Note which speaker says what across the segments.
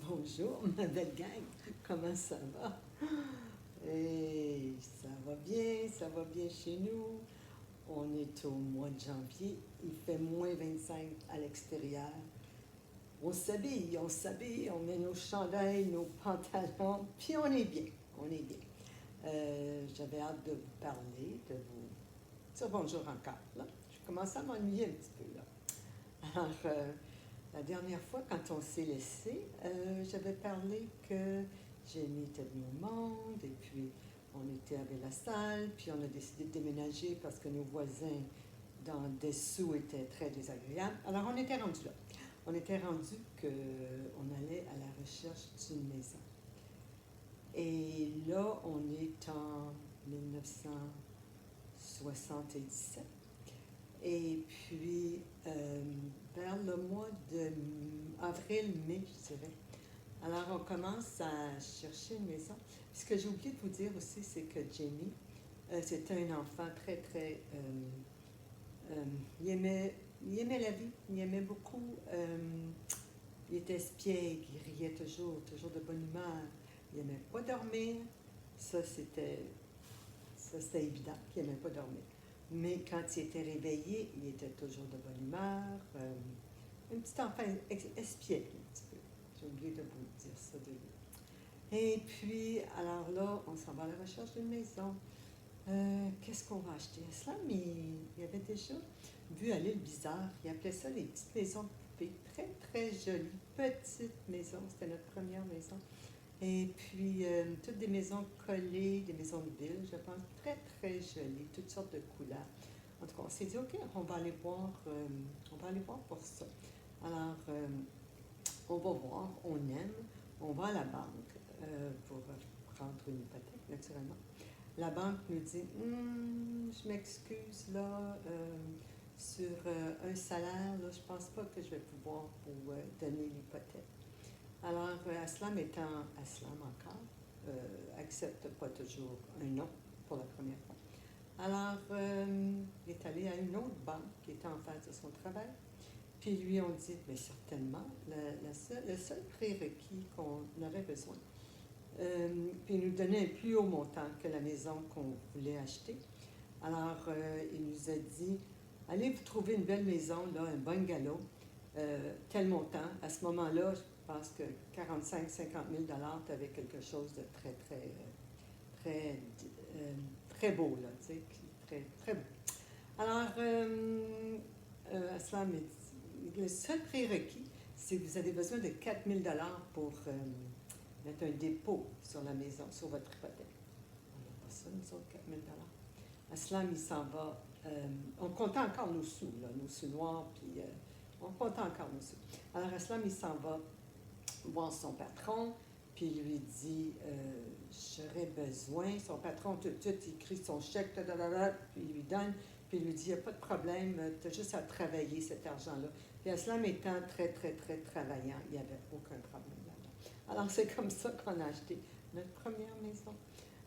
Speaker 1: Bonjour, ma belle gang, comment ça va? Et ça va bien chez nous. On est au mois de janvier, il fait moins 25 à l'extérieur. On s'habille, on met nos chandails, nos pantalons, puis on est bien, on est bien. J'avais hâte de vous parler, de vous dire bonjour encore, là. Je commence à m'ennuyer un petit peu, là. Alors, la dernière fois, quand on s'est laissé, j'avais parlé que Jamie était venue au monde, et puis on était à Bellassal, puis on a décidé de déménager parce que nos voisins dans Dessous étaient très désagréables. Alors on était rendu là. On était rendu qu'on allait à la recherche d'une maison. Et là, on est en 1977. Et puis, vers le mois d'avril-mai, je dirais. Alors, on commence à chercher une maison. Puis, ce que j'ai oublié de vous dire aussi, c'est que Jamie, c'était un enfant très, très... il aimait la vie, il aimait beaucoup. Il était espiègle, il riait toujours, toujours de bonne humeur. Il n'aimait pas dormir. Ça, c'était évident qu'il n'aimait pas dormir. Mais quand il était réveillé, il était toujours de bonne humeur. Un petit enfant espiègle, un petit peu. J'ai oublié de vous dire ça de lui. Et puis, alors là, on s'en va à la recherche d'une maison. Qu'est-ce qu'on va acheter? Aslam, il avait déjà vu à l'île Bizarre. Il appelait ça les petites maisons de poupées. Très, très jolies. Petites maisons. C'était notre première maison. Et puis, toutes des maisons collées, des maisons de ville, je pense, très, très jolies, toutes sortes de couleurs. En tout cas, on s'est dit, OK, on va aller voir pour ça. Alors, on va voir, on aime, on va à la banque pour prendre une hypothèque, naturellement. La banque nous dit, je m'excuse, là, sur un salaire, là, je pense pas que je vais pouvoir vous donner l'hypothèque. Alors, Aslam étant Aslam encore, accepte pas toujours un non pour la première fois. Alors, il est allé à une autre banque qui était en face de son travail. Puis lui, on dit, mais certainement, le seul prérequis qu'on aurait besoin. Puis il nous donnait un plus haut montant que la maison qu'on voulait acheter. Alors, il nous a dit, allez vous trouver une belle maison, là, un bungalow, tel montant. À ce moment-là, je pense que 45-50 000 $, tu avais quelque chose de très, très, très, très beau, là, tu sais, très, très beau. Alors, Aslam, le seul prérequis, c'est que vous avez besoin de 4 000 $ pour mettre un dépôt sur la maison, sur votre hypothèque. On n'a pas ça, nous autres, 4 000 $. Aslam, il s'en va. On comptait encore nos sous, là, nos sous noirs, puis on comptait encore nos sous. Alors, Aslam, il s'en va voir son patron, puis il lui dit j'aurais besoin. Son patron, tout de suite, il écrit son chèque, puis il lui donne, puis il lui dit il n'y a pas de problème, tu as juste à travailler cet argent-là. Puis Aslam étant très, très, très travaillant, il n'y avait aucun problème là-dedans. Alors, c'est comme ça qu'on a acheté notre première maison.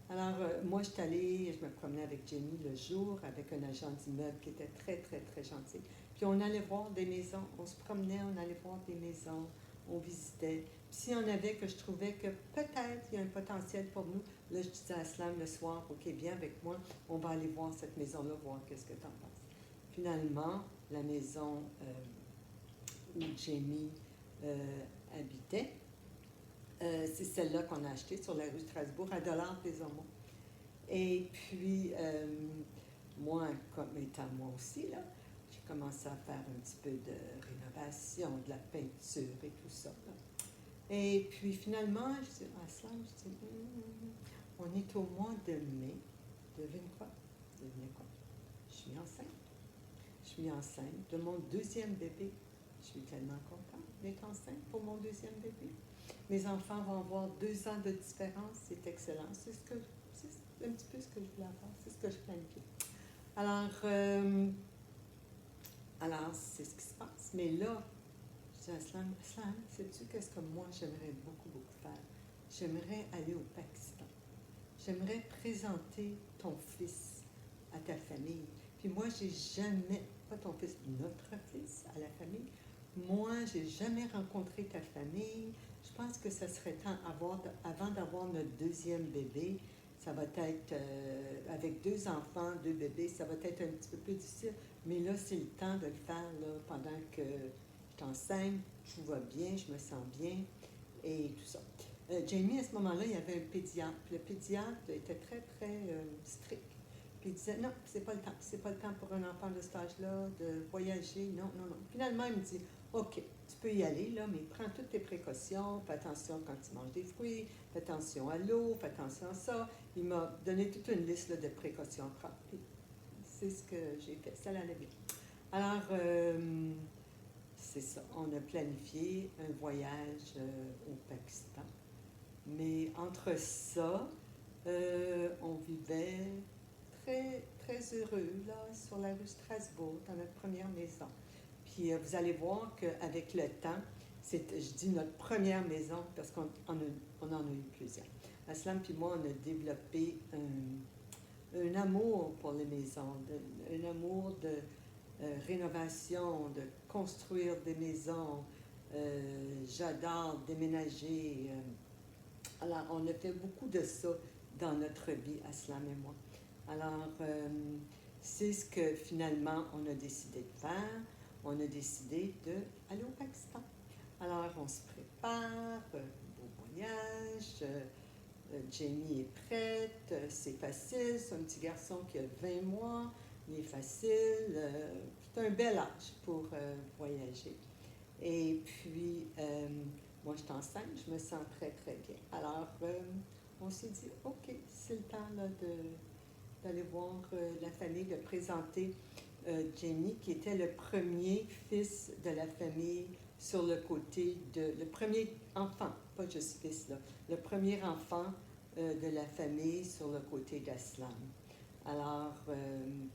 Speaker 1: Alors, moi, je me promenais avec Jamie le jour, avec un agent d'immeuble qui était très, très, très gentil. Puis on allait voir des maisons, on se promenait, on allait voir des maisons, on visitait. Puis s'il y en avait que je trouvais que peut-être il y a un potentiel pour nous, là, je disais à Aslam le soir, OK, viens avec moi, on va aller voir cette maison-là, voir qu'est-ce que tu en penses. Finalement, la maison où Jamie habitait, c'est celle-là qu'on a achetée sur la rue Strasbourg, à Dollars des Ormeaux. Et puis, moi, comme étant moi aussi, là, j'ai commencé à faire un petit peu de rénovation, de la peinture et tout ça, là. Et puis finalement, je dis à Aslam, on est au mois de mai. Devinez quoi? Je suis enceinte. Je suis enceinte de mon deuxième bébé. Je suis tellement contente d'être enceinte pour mon deuxième bébé. Mes enfants vont avoir 2 ans de différence, c'est excellent. C'est un petit peu ce que je voulais avoir, c'est ce que je planifiais. Alors, c'est ce qui se passe. Mais là, je dis à Aslam, sais-tu qu'est-ce que moi j'aimerais beaucoup, beaucoup faire? J'aimerais aller au Pakistan. J'aimerais présenter ton fils à ta famille. Puis moi, j'ai jamais, pas ton fils, notre fils à la famille. moi, j'ai jamais rencontré ta famille. Je pense que ça serait temps avant d'avoir notre deuxième bébé. Ça va être, avec 2 enfants, 2 bébés, ça va être un petit peu plus difficile. Mais là, c'est le temps de le faire là, pendant que je t'enseigne, tout va bien, je me sens bien et tout ça. Jamie, à ce moment-là, il y avait un pédiatre. Le pédiatre était très, très strict. Puis il disait, non, c'est pas le temps. C'est pas le temps pour un enfant de cet âge-là de voyager. Non, non, non. Finalement, il me dit, OK, tu peux y aller, là, mais prends toutes tes précautions. Fais attention quand tu manges des fruits. Fais attention à l'eau. Fais attention à ça. Il m'a donné toute une liste là, de précautions à prendre. Puis c'est ce que j'ai fait. Ça allait bien. Alors, c'est ça. On a planifié un voyage au Pakistan. Mais entre ça, on vivait très, très heureux, là, sur la rue Strasbourg, dans notre première maison. Puis vous allez voir qu'avec le temps, je dis notre première maison parce qu'on en a eu plusieurs. Aslam puis moi, on a développé un amour pour les maisons, un amour de rénovation, de construire des maisons. J'adore déménager. Alors, on a fait beaucoup de ça dans notre vie, Aslam et moi. Alors, c'est ce que finalement on a décidé de faire. On a décidé d'aller au Pakistan. Alors, on se prépare, beau voyage. Jamie est prête, c'est facile. C'est un petit garçon qui a 20 mois. Il est facile. C'est un bel âge pour voyager. Et puis, moi, je t'enseigne, je me sens très, très bien. Alors, on s'est dit, OK, c'est le temps là, d'aller voir la famille, de présenter Jamie, qui était le premier fils de la famille sur le côté le premier enfant, pas juste fils, là, le premier enfant de la famille sur le côté d'Aslam. Alors,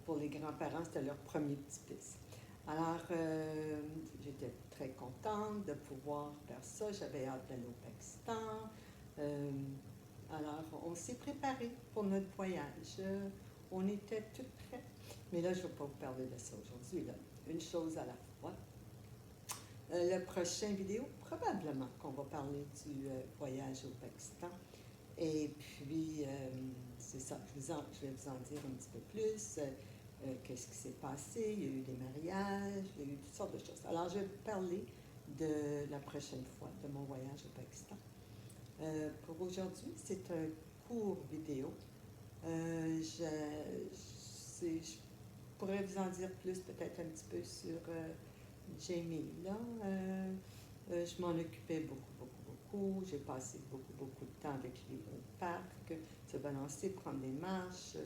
Speaker 1: pour les grands-parents, c'était leur premier petit-fils. Alors, j'étais très contente de pouvoir faire ça. J'avais hâte d'aller au Pakistan. Alors, on s'est préparé pour notre voyage. On était tout prêts. Mais là, je ne vais pas vous parler de ça aujourd'hui. Là. Une chose à la fois. La prochaine vidéo, probablement qu'on va parler du voyage au Pakistan. Et puis, c'est ça, je vais vous en dire un petit peu plus. Qu'est-ce qui s'est passé? Il y a eu des mariages, il y a eu toutes sortes de choses. Alors, je vais vous parler de la prochaine fois, de mon voyage au Pakistan. Pour aujourd'hui, c'est un court vidéo. Je pourrais vous en dire plus, peut-être un petit peu sur Jamie. Là, je m'en occupais beaucoup, beaucoup, beaucoup. J'ai passé beaucoup, beaucoup de temps avec lui au parc, se balancer, prendre des marches.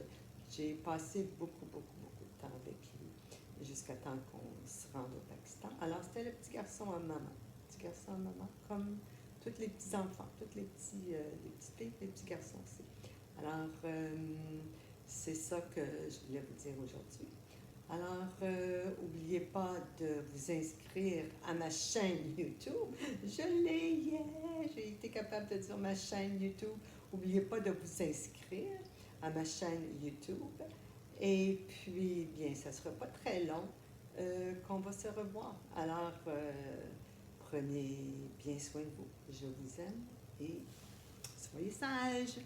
Speaker 1: J'ai passé beaucoup, beaucoup, beaucoup de temps avec lui jusqu'à temps qu'on se rende au Pakistan. Alors, c'était le petit garçon à maman. Petit garçon à maman, comme tous les petits-enfants, tous les petites filles, les petits garçons aussi. Alors, c'est ça que je voulais vous dire aujourd'hui. Alors, n'oubliez pas de vous inscrire à ma chaîne YouTube. Je l'ai, yeah! J'ai été capable de dire ma chaîne YouTube. N'oubliez pas de vous inscrire à ma chaîne YouTube. Et puis, bien, ça ne sera pas très long qu'on va se revoir. Alors, prenez bien soin de vous. Je vous aime et soyez sages.